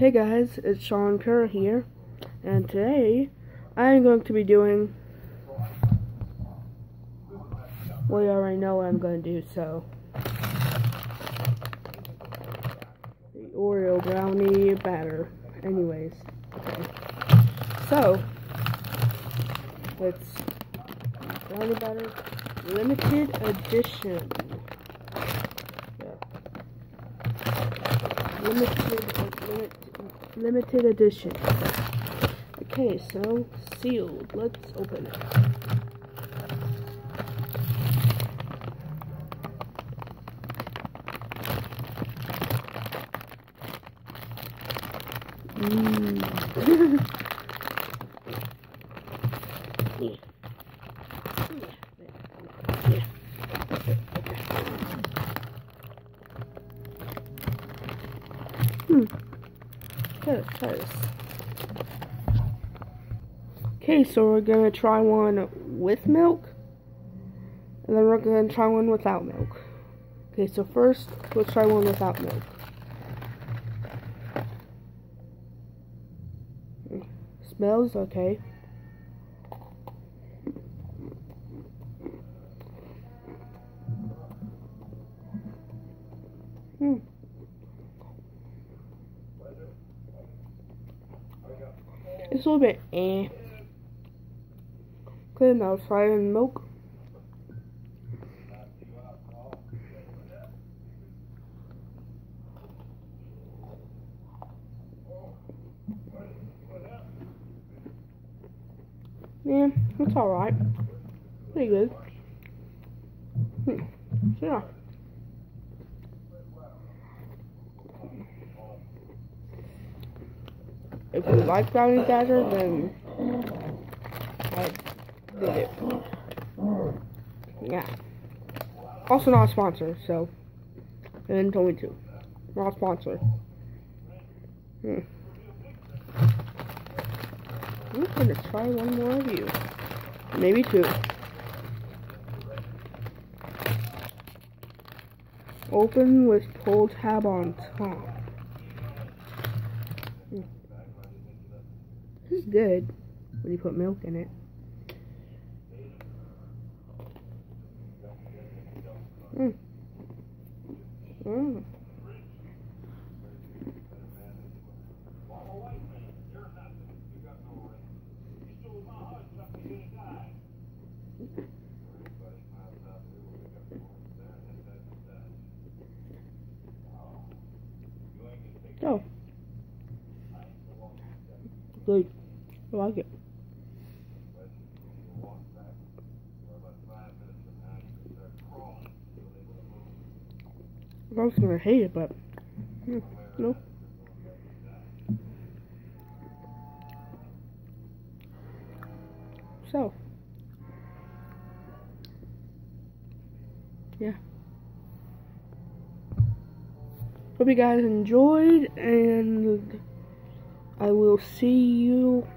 Hey guys, it's Sean Kerr here, and today I'm going to be doing, well, you already know what I'm going to do, so, the Oreo brownie batter. Anyways, okay, so, it's brownie batter limited edition. Limited edition. Okay, so sealed. Let's open it. Okay, so we're gonna try one with milk, and then we're gonna try one without milk. Okay, so first, let's try one without milk. Smells okay. It's a little bit Okay, now try it in milk. Yeah, it's alright. Pretty good. Yeah. If you like brownie batter, then I did it. Yeah. Also not a sponsor, so they didn't tell me to. Not a sponsor. I'm gonna try one more of you. Maybe two. Open with pull tab on top. This is good when you put milk in it. Oh, good. I like it. I was gonna hate it, but no. So, yeah. Hope you guys enjoyed, and I will see you.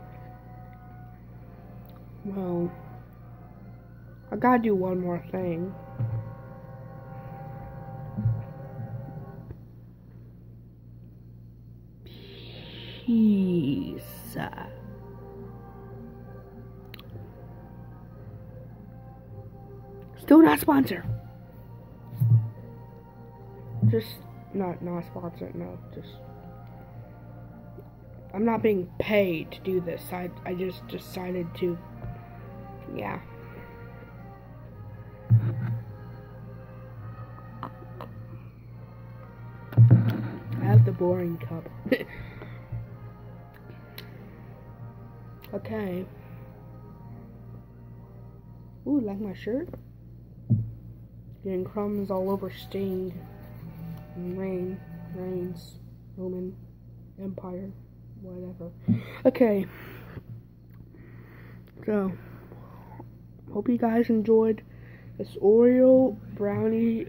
Well, I gotta do one more thing. Peace. Still not sponsored. Just not sponsored. No, just I'm not being paid to do this. I just decided to. Yeah. I have the boring cup. Okay. Ooh, like my shirt? Getting crumbs all over stained. Reigns, Roman Empire, whatever. Okay. So, hope you guys enjoyed this Oreo brownie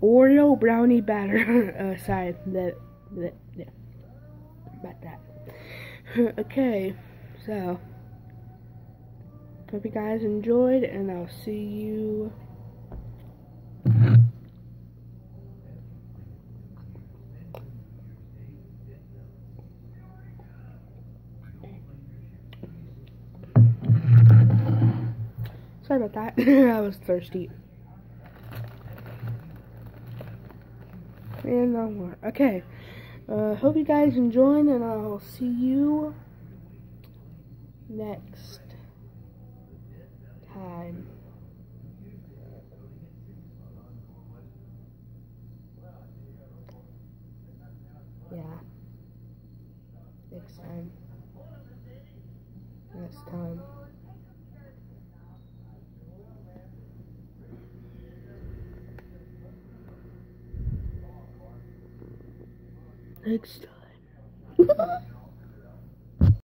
Oreo brownie batter. Sorry, about that. Okay, so hope you guys enjoyed, and I'll see you Sorry about that. I was thirsty. And no more. Okay. Hope you guys enjoyed, and I'll see you next time. Yeah. Next time. Next time. Next time.